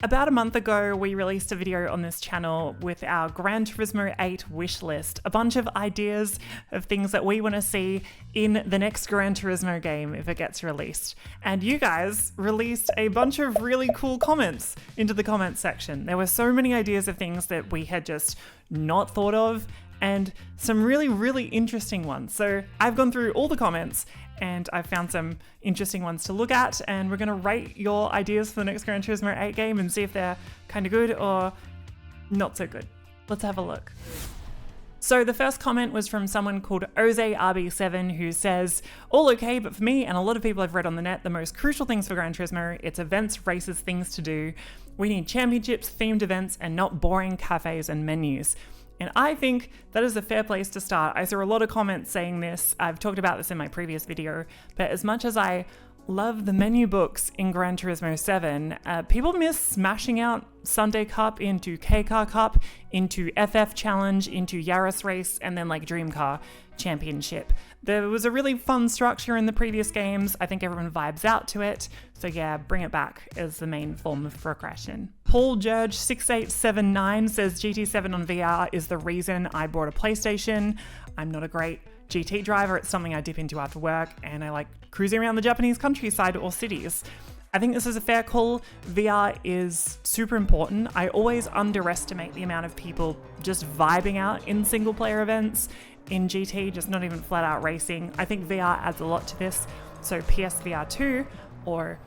About a month ago, we released a video on this channel with our Gran Turismo 8 wish list, a bunch of ideas of things that we want to see in the next Gran Turismo game if it gets released. And you guys released a bunch of really cool comments into the comments section. There were so many ideas of things that we had just not thought of, and some really interesting ones. So I've gone through all the comments and I've found some interesting ones to look at, and we're going to rate your ideas for the next Gran Turismo 8 game and see if they're kind of good or not so good. Let's have a look. So the first comment was from someone called OzeRB7 who says, all okay, but for me and a lot of people I've read on the net, the most crucial things for Gran Turismo, it's events, races, things to do. We need championships, themed events, and not boring cafes and menus. And I think that is a fair place to start. I saw a lot of comments saying this. I've talked about this in my previous video, but as much as I love the menu books in Gran Turismo 7, people miss smashing out Sunday Cup into K-Car Cup, into FF Challenge, into Yaris Race, and then like Dream Car Championship. There was a really fun structure in the previous games. I think everyone vibes out to it. So yeah, bring it back as the main form of progression. Paul Jurge 6879 says GT7 on VR is the reason I bought a PlayStation. I'm not a great GT driver. It's something I dip into after work, and I like cruising around the Japanese countryside or cities. I think this is a fair call. VR is super important. I always underestimate the amount of people just vibing out in single player events in GT, just not even flat out racing. I think VR adds a lot to this. So PSVR 2, or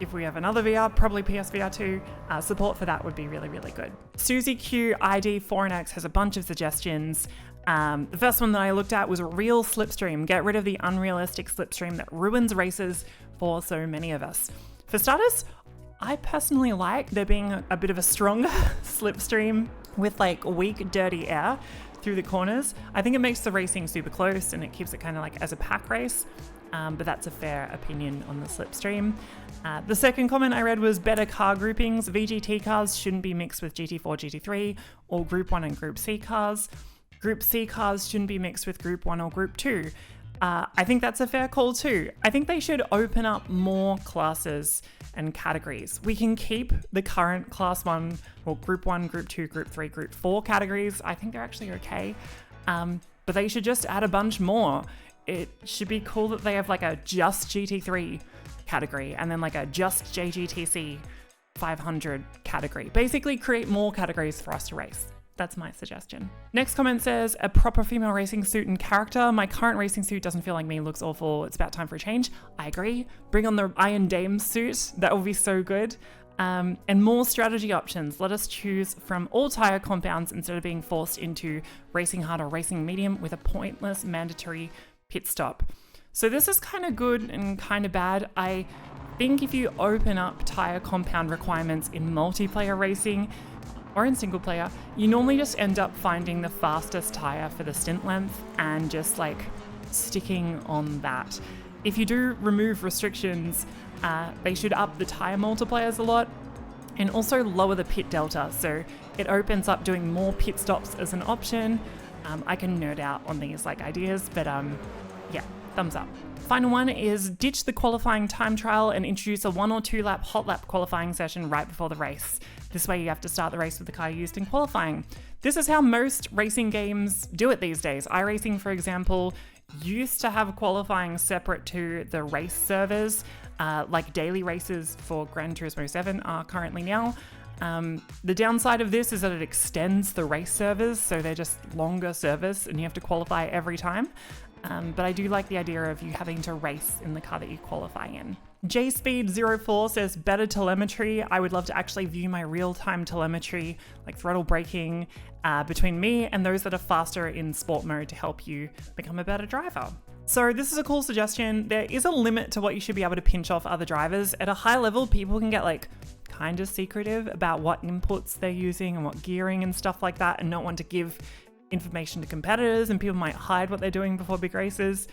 if we have another VR, probably PSVR 2, support for that would be really good. Susie Q ID 4NX has a bunch of suggestions. The first one that I looked at was a real slipstream. Get rid of the unrealistic slipstream that ruins races for so many of us. For starters, I personally like there being a bit of a stronger slipstream with like weak, dirty air through the corners. I think it makes the racing super close and it keeps it kind of like as a pack race. But that's a fair opinion on the slipstream. The second comment I read was better car groupings. VGT cars shouldn't be mixed with GT4, GT3, or Group 1 and Group C cars. Group C cars shouldn't be mixed with Group 1 or Group 2. I think that's a fair call too. I think they should open up more classes and categories. We can keep the current Class 1 or Group 1, Group 2, Group 3, Group 4 categories. I think they're actually okay. But they should just add a bunch more. It should be cool that they have like a just GT3 category and then like a just JGTC 500 category. Basically create more categories for us to race. That's my suggestion. Next comment says, a proper female racing suit and character. My current racing suit doesn't feel like me, looks awful. It's about time for a change. I agree. Bring on the Iron Dame suit. That would be so good. And more strategy options. Let us choose from all tire compounds instead of being forced into racing hard or racing medium with a pointless mandatory pit stop. So this is kind of good and kind of bad. I think if you open up tire compound requirements in multiplayer racing or in single player, you normally just end up finding the fastest tire for the stint length and just like sticking on that. If you do remove restrictions, they should up the tire multipliers a lot and also lower the pit delta. So it opens up doing more pit stops as an option. I can nerd out on these like ideas, but yeah, thumbs up. Final one is ditch the qualifying time trial and introduce a 1 or 2 lap hot lap qualifying session right before the race. This way you have to start the race with the car used in qualifying. This is how most racing games do it these days. iRacing, for example, used to have qualifying separate to the race servers, like daily races for Gran Turismo 7 are currently now. The downside of this is that it extends the race servers, so they're just longer servers and you have to qualify every time. But I do like the idea of you having to race in the car that you qualify in. JSpeed04 says better telemetry. I would love to actually view my real-time telemetry, like throttle braking, between me and those that are faster in sport mode to help you become a better driver. So this is a cool suggestion. There is a limit to what you should be able to pinch off other drivers. At a high level, people can get like kind of secretive about what inputs they're using and what gearing and stuff like that and not want to give information to competitors, and people might hide what they're doing before big races.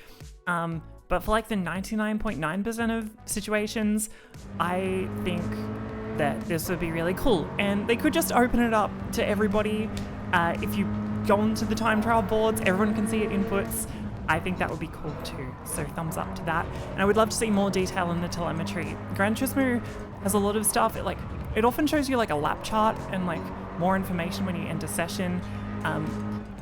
But for like the 99.9% of situations, I think that this would be really cool. And they could just open it up to everybody. If you go onto the time trial boards, everyone can see your inputs. I think that would be cool too. So thumbs up to that. And I would love to see more detail in the telemetry. Gran Turismo has a lot of stuff. It often shows you like a lap chart and like more information when you enter session.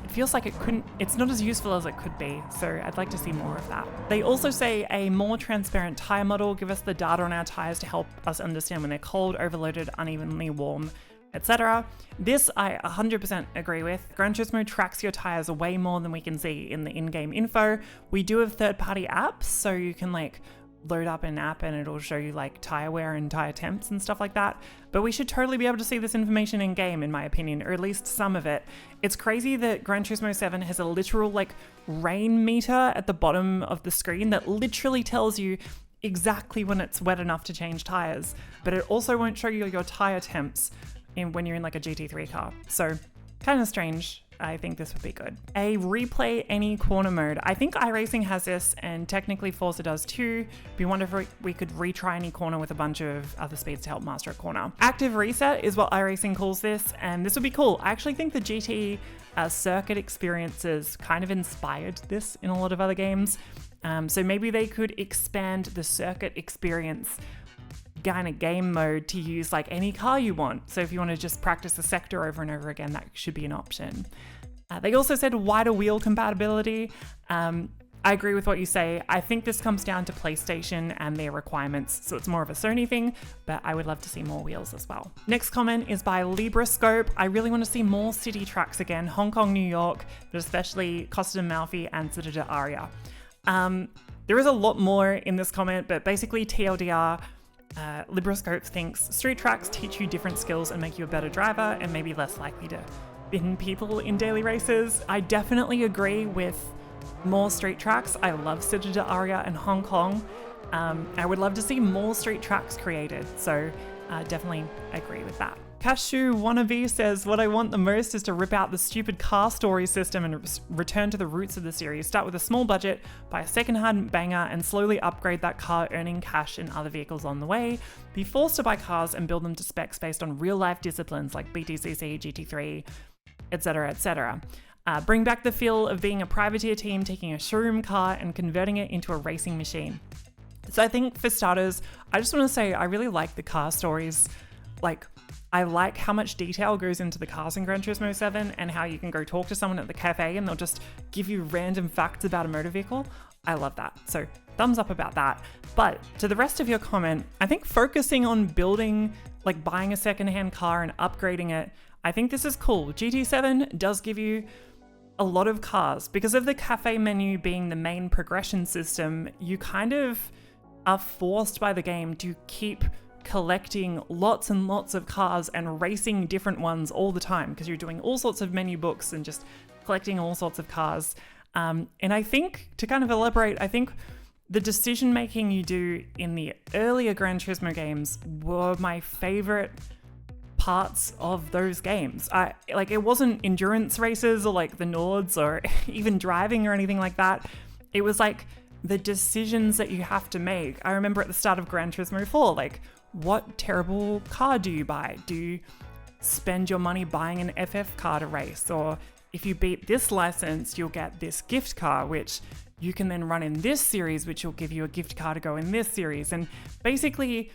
It feels like it's not as useful as it could be, so I'd like to see more of that. They also say a more transparent tire model, give us the data on our tires to help us understand when they're cold, overloaded, unevenly warm, etc. This I 100% agree with. Gran Turismo tracks your tires way more than we can see in the in-game info. We do have third-party apps, so you can like load up an app and it'll show you like tire wear and tire temps and stuff like that. But we should totally be able to see this information in game, in my opinion, or at least some of it. It's crazy that Gran Turismo 7 has a literal like rain meter at the bottom of the screen that literally tells you exactly when it's wet enough to change tires, but it also won't show you your tire temps when you're in like a GT3 car. So kind of strange. I think this would be good. A replay any corner mode. I think iRacing has this, and technically Forza does too. We wonder if we could retry any corner with a bunch of other speeds to help master a corner. Active reset is what iRacing calls this, and this would be cool. I actually think the GT circuit experiences kind of inspired this in a lot of other games. So maybe they could expand the circuit experience kind of game mode to use like any car you want. So if you want to just practice a sector over and over again, that should be an option. They also said wider wheel compatibility. I agree with what you say. I think this comes down to PlayStation and their requirements, so it's more of a Sony thing, but I would love to see more wheels as well. Next comment is by Librascope. I really want to see more city tracks again, Hong Kong, New York, but especially Costa d'Amalfi and Città d'Aria. There is a lot more in this comment, but basically TLDR, Librascope thinks street tracks teach you different skills and make you a better driver and maybe less likely to bin people in daily races. I definitely agree with more street tracks. I love Città d'Aria and Hong Kong. I would love to see more street tracks created, so definitely agree with that. Cashew Wannabe says, what I want the most is to rip out the stupid car story system and return to the roots of the series. Start with a small budget, buy a second-hand banger, and slowly upgrade that car, earning cash in other vehicles on the way. Be forced to buy cars and build them to specs based on real-life disciplines like BTCC, GT3, etc., etc. Bring back the feel of being a privateer team, taking a showroom car and converting it into a racing machine. So I think for starters, I just want to say I really like the car stories. Like, I like how much detail goes into the cars in Gran Turismo 7 and how you can go talk to someone at the cafe and they'll just give you random facts about a motor vehicle. I love that. So thumbs up about that. But to the rest of your comment, I think focusing on building, like buying a secondhand car and upgrading it, I think this is cool. GT7 does give you a lot of cars. Because of the cafe menu being the main progression system, you kind of are forced by the game to keep collecting lots and lots of cars and racing different ones all the time because you're doing all sorts of menu books and just collecting all sorts of cars. And I think, to kind of elaborate, I think the decision making you do in the earlier Gran Turismo games were my favorite parts of those games. It wasn't endurance races or like the Nords or even driving or anything like that. It was like the decisions that you have to make. I remember at the start of Gran Turismo 4, like, what terrible car do you buy? Do you spend your money buying an FF car to race? Or if you beat this license, you'll get this gift car, which you can then run in this series, which will give you a gift car to go in this series. And basically,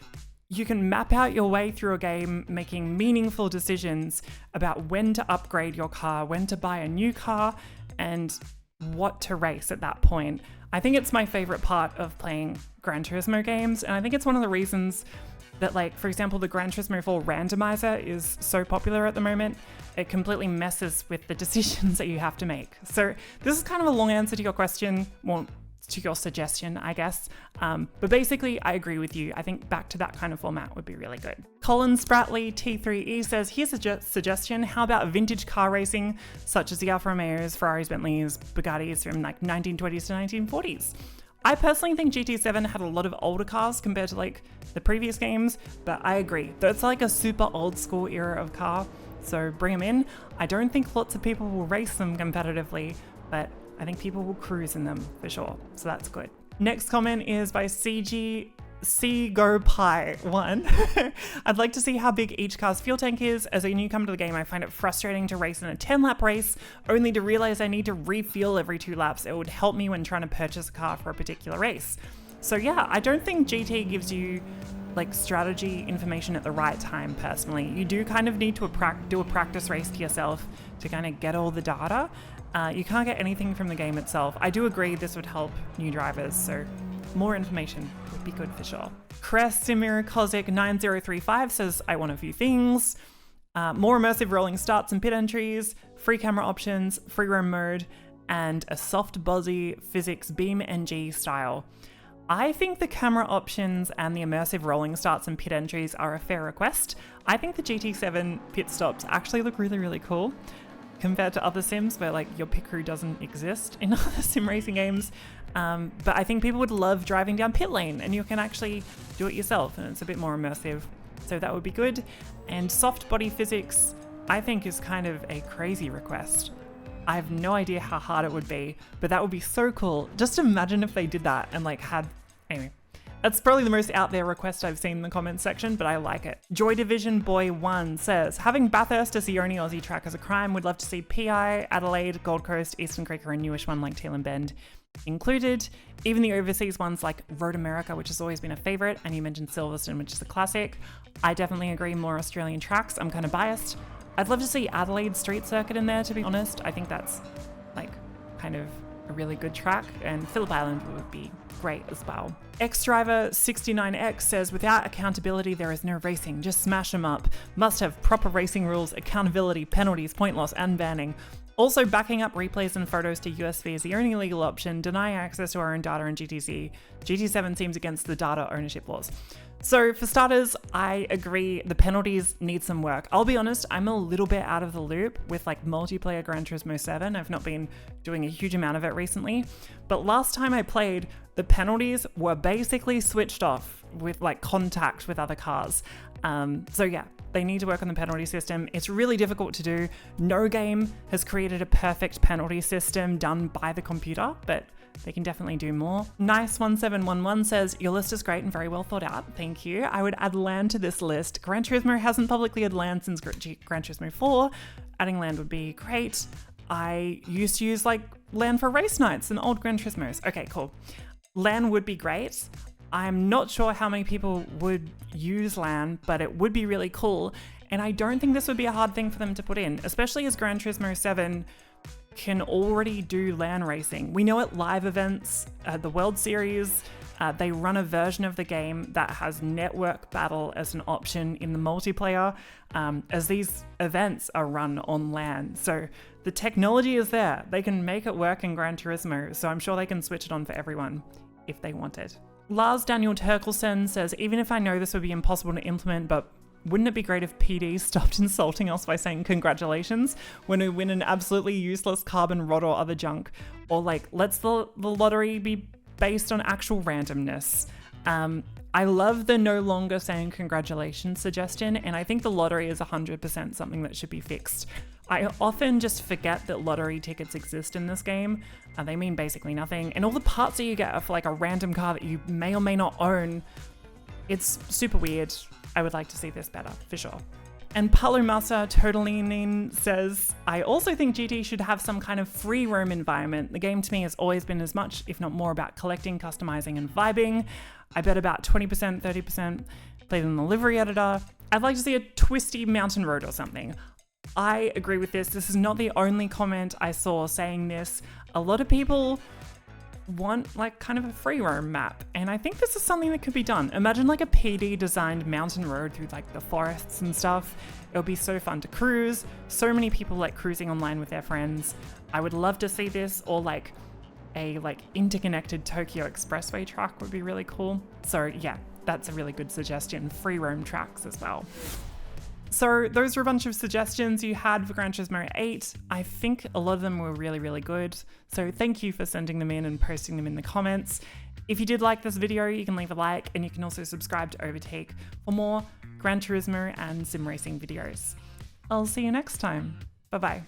you can map out your way through a game, making meaningful decisions about when to upgrade your car, when to buy a new car, and what to race at that point. I think it's my favorite part of playing Gran Turismo games, and I think it's one of the reasons that, like, for example, the Gran Turismo 4 randomizer is so popular at the moment. It completely messes with the decisions that you have to make. So this is kind of a long answer to your question, well, to your suggestion, I guess. But basically, I agree with you. I think back to that kind of format would be really good. Colin Spratley T3E says, here's a suggestion. How about vintage car racing, such as the Alfa Romeos, Ferraris, Bentleys, Bugattis from like 1920s to 1940s? I personally think GT7 had a lot of older cars compared to like the previous games, but I agree. That's like a super old school era of car, so bring them in. I don't think lots of people will race them competitively, but I think people will cruise in them for sure, so that's good. Next comment is by CGoPie1. I'd like to see how big each car's fuel tank is. As a newcomer to the game, I find it frustrating to race in a 10-lap race, only to realize I need to refuel every 2 laps. It would help me when trying to purchase a car for a particular race. So yeah, I don't think GT gives you like strategy information at the right time personally. You do kind of need to do a practice race to yourself to kind of get all the data. You can't get anything from the game itself. I do agree this would help new drivers, so more information would be good for sure. Kresimir Kozik 9035 says, I want a few things. More immersive rolling starts and pit entries, free camera options, free roam mode, and a soft buzzy physics beam NG style. I think the camera options and the immersive rolling starts and pit entries are a fair request. I think the GT7 pit stops actually look really, really cool compared to other sims where like your pit crew doesn't exist in other sim racing games. But I think people would love driving down pit lane and you can actually do it yourself and it's a bit more immersive. So that would be good. And soft body physics, I think is kind of a crazy request. I have no idea how hard it would be, but that would be so cool. Just imagine if they did that and like had, anyway. That's probably the most out there request I've seen in the comments section, but I like it. Joy Division Boy 1 says, having Bathurst as the only Aussie track as a crime, would love to see PI, Adelaide, Gold Coast, Eastern Creek, or a newish one like Teal and Bend included. Even the overseas ones like Road America, which has always been a favorite, and you mentioned Silverstone, which is a classic. I definitely agree, more Australian tracks. I'm kind of biased. I'd love to see Adelaide Street Circuit in there, to be honest. I think that's like kind of a really good track, and Phillip Island would be great as well. Xdriver69X says, without accountability, there is no racing. Just smash them up. Must have proper racing rules, accountability, penalties, point loss, and banning. Also, backing up replays and photos to USB is the only legal option. Denying access to our own data in GTC. GT7 seems against the data ownership laws. So for starters, I agree the penalties need some work. I'll be honest, I'm a little bit out of the loop with like multiplayer Gran Turismo 7. I've not been doing a huge amount of it recently, but last time I played, the penalties were basically switched off with like contact with other cars. So yeah, they need to work on the penalty system. It's really difficult to do. No game has created a perfect penalty system done by the computer, but they can definitely do more. Nice1711 says, your list is great and very well thought out. Thank you. I would add land to this list. Gran Turismo hasn't publicly had land since Gran Turismo 4. Adding land would be great. I used to use like land for race nights and old Gran Turismos. Okay, cool. LAN would be great. I'm not sure how many people would use LAN, but it would be really cool. And I don't think this would be a hard thing for them to put in, especially as Gran Turismo 7 can already do LAN racing. We know at live events, the World Series, they run a version of the game that has network battle as an option in the multiplayer, as these events are run on LAN. So the technology is there. They can make it work in Gran Turismo, so I'm sure they can switch it on for everyone if they want it. Lars Daniel Terkelsen says, even if I know this would be impossible to implement, but wouldn't it be great if PD stopped insulting us by saying congratulations when we win an absolutely useless carbon rod or other junk? Or like, let's the lottery be based on actual randomness. I love the no longer saying congratulations suggestion, and I think the lottery is 100% something that should be fixed. I often just forget that lottery tickets exist in this game. They mean basically nothing. And all the parts that you get for like a random car that you may or may not own, it's super weird. I would like to see this better, for sure. And Palomasa Totalinin says, I also think GT should have some kind of free roam environment. The game to me has always been as much, if not more, about collecting, customizing, and vibing. I bet about 20%, 30% played in the livery editor. I'd like to see a twisty mountain road or something. I agree with this. This is not the only comment I saw saying this. A lot of people want like kind of a free roam map, and I think this is something that could be done. Imagine like a PD designed mountain road through like the forests and stuff. It would be so fun to cruise. So many people like cruising online with their friends. I would love to see this, or like a like interconnected Tokyo Expressway track would be really cool. So yeah, that's a really good suggestion. Free roam tracks as well. So those were a bunch of suggestions you had for Gran Turismo 8. I think a lot of them were really, really good. So thank you for sending them in and posting them in the comments. If you did like this video, you can leave a like, and you can also subscribe to Overtake for more Gran Turismo and sim racing videos. I'll see you next time. Bye-bye.